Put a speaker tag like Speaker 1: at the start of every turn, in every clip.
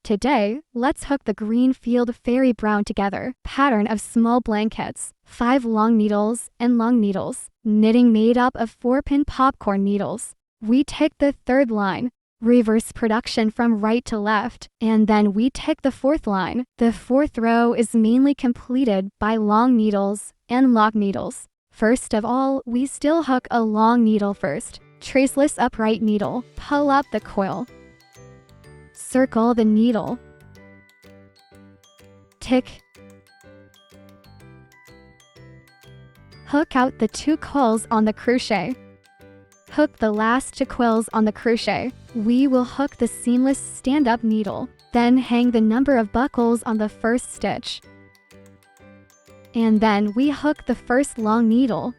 Speaker 1: Today, let's hook the green field fairy brown together. Pattern of small blankets, 5 long needles and long needles. Knitting made up of 4-pin popcorn needles. We take the third line, reverse production from right to left, and then we take the fourth line. The fourth row is mainly completed by long needles and long needles. First of all, we still hook a long needle first. Traceless upright needle, pull up the coil. Circle the needle. Tick. Hook out the 2 coils on the crochet. Hook the last 2 coils on the crochet. We will hook the seamless stand-up needle. Then hang the number of buckles on the first stitch. And then we hook the first long needle.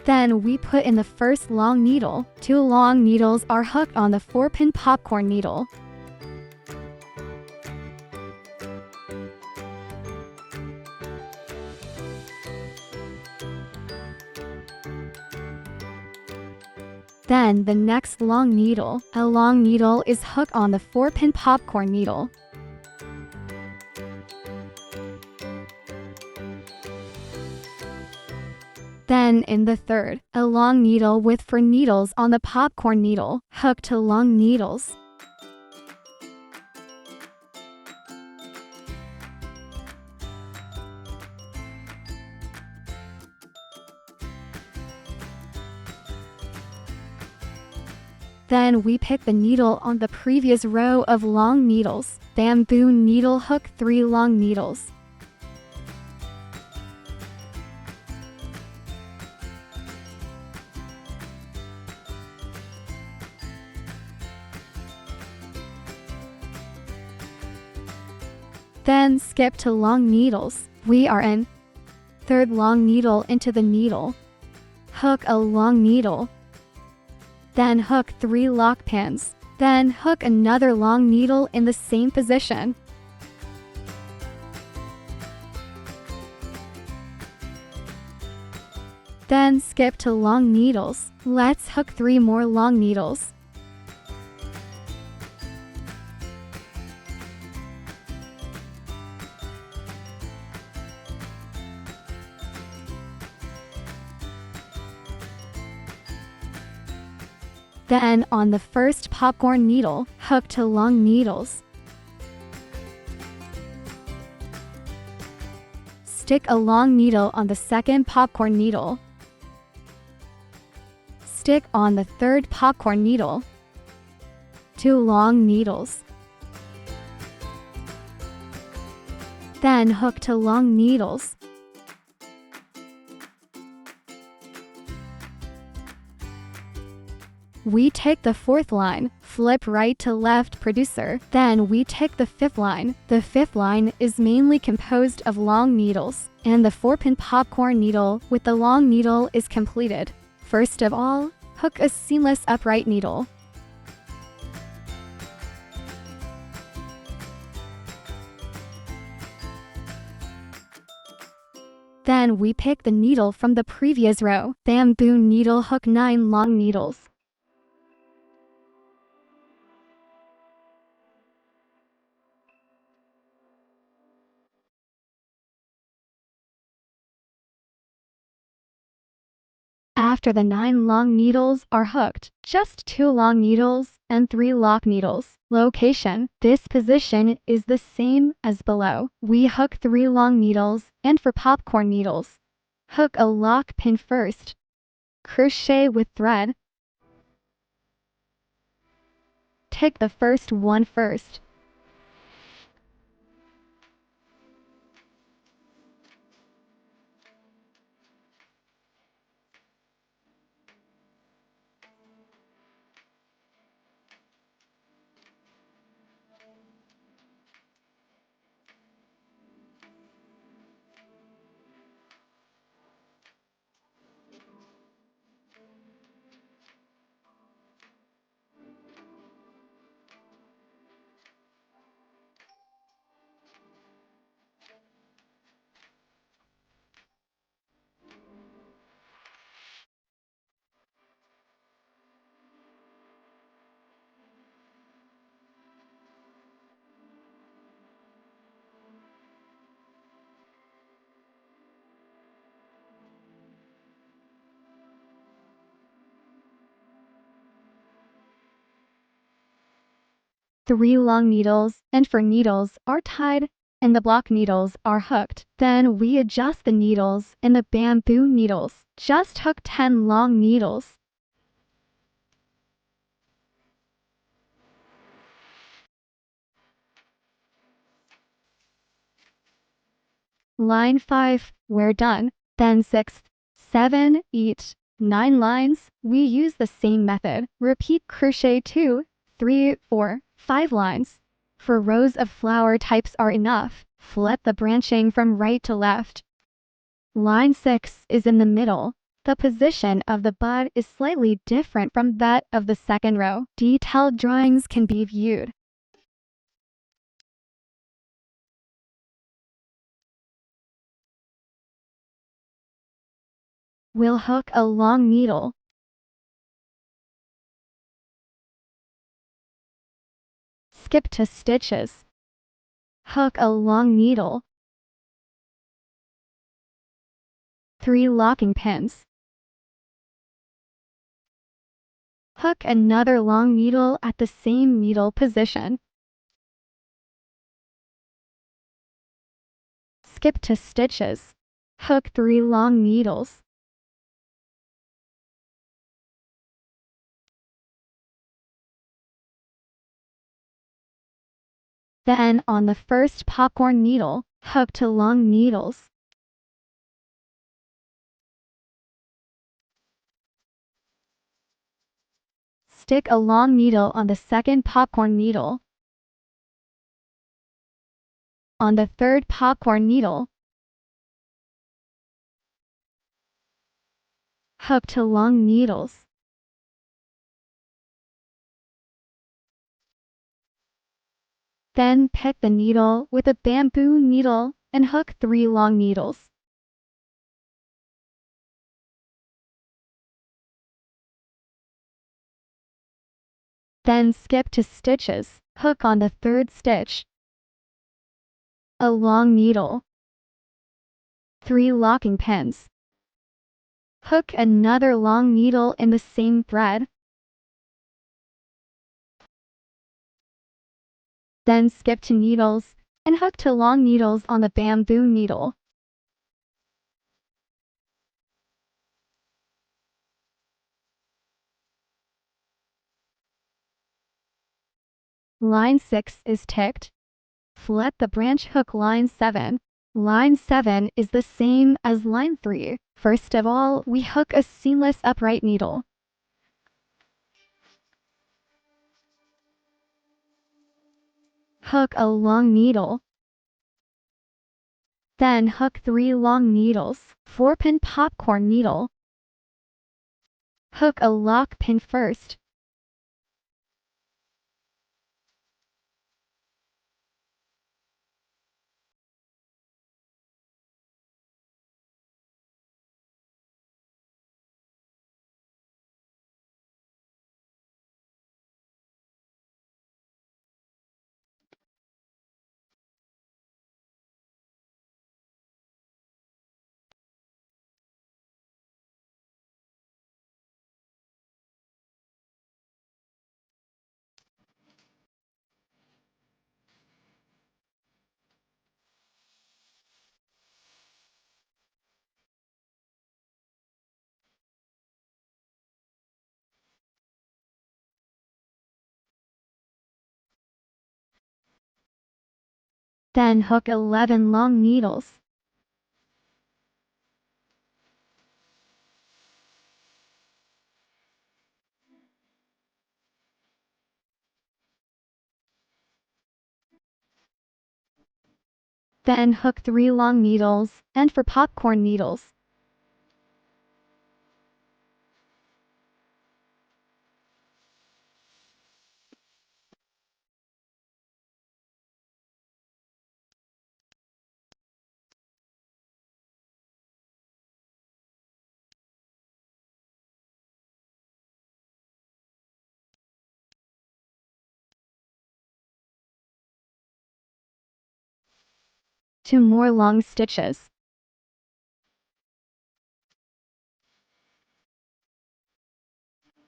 Speaker 1: Then we put in the first long needle. 2 long needles are hooked on the 4-pin popcorn needle. Then the next long needle. A long needle is hooked on the 4-pin popcorn needle. Then in the third, a long needle with 4 needles on the popcorn needle, hooked to long needles. Then we pick the needle on the previous row of long needles. Bamboo needle hook 3 long needles. Then skip to long needles. We are in third long needle into the needle. Hook a long needle. Then hook 3 lock pins. Then hook another long needle in the same position. Then skip to long needles. Let's hook 3 more long needles. Then on the first popcorn needle, hook to long needles. Stick a long needle on the second popcorn needle. Stick on the third popcorn needle. 2 long needles. Then hook to long needles. We take the fourth line, flip right to left producer, then we take the fifth line. The fifth line is mainly composed of long needles, and the 4-pin popcorn needle with the long needle is completed. First of all, hook a seamless upright needle. Then we pick the needle from the previous row. Bamboo needle hook 9 long needles. After the 9 long needles are hooked, just 2 long needles and 3 lock needles. Location. This position is the same as below. We hook 3 long needles, and for popcorn needles, hook a lock pin first. Crochet with thread. Take the first one first. 3 long needles, and for needles are tied and the block needles are hooked. Then we adjust the needles and the bamboo needles. Just hook 10 long needles. Line 5, we're done. Then 6, 7, 8, 9 lines. We use the same method. Repeat crochet 2, 3, 4, 5 lines. For rows of flower types are enough. Flip the branching from right to left. Line 6 is in the middle. The position of the bud is slightly different from that of the second row. Detailed drawings can be viewed. We'll hook a long needle. Skip to stitches. Hook a long needle. 3 locking pins. Hook another long needle at the same needle position. Skip to stitches. Hook 3 long needles. Then on the first popcorn needle, hook 2 long needles. Stick a long needle on the second popcorn needle. On the third popcorn needle, hook 2 long needles. Then pick the needle with a bamboo needle and hook 3 long needles. Then skip to stitches. Hook on the third stitch. A long needle. 3 locking pins. Hook another long needle in the same thread. Then skip to needles and hook 2 long needles on the bamboo needle. Line 6 is ticked. Flip the branch hook line 7. Line 7 is the same as line 3. First of all, we hook a seamless upright needle. Hook a long needle. Then hook 3 long needles. 4-pin popcorn needle. Hook a lock pin first. Then hook 11 long needles. Then hook 3 long needles, and for popcorn needles. Two more long stitches.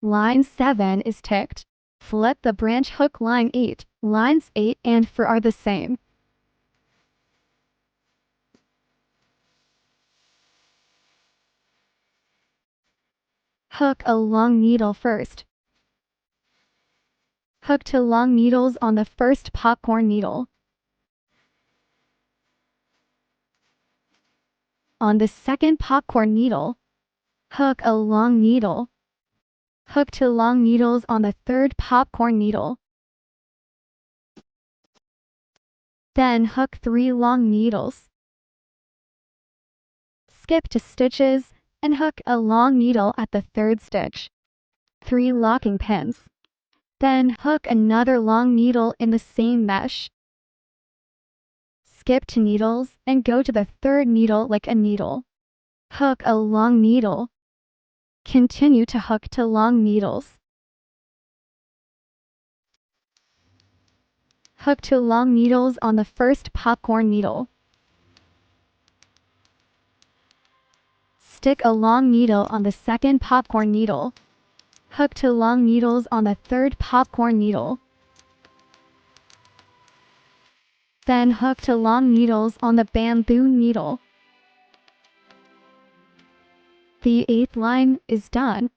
Speaker 1: Line 7 is ticked. Flip the branch hook line 8. Lines 8 and 4 are the same. Hook a long needle first. Hook 2 long needles on the first popcorn needle. On the second popcorn needle, hook a long needle. Hook 2 long needles on the third popcorn needle. Then hook 3 long needles. Skip to stitches and hook a long needle at the third stitch. 3 locking pins. Then hook another long needle in the same mesh. Skip to needles and go to the third needle like a needle. Hook a long needle. Continue to hook 2 long needles. Hook 2 long needles on the first popcorn needle. Stick a long needle on the second popcorn needle. Hook 2 long needles on the third popcorn needle. Then hook 2 long needles on the bamboo needle. The 8th line is done.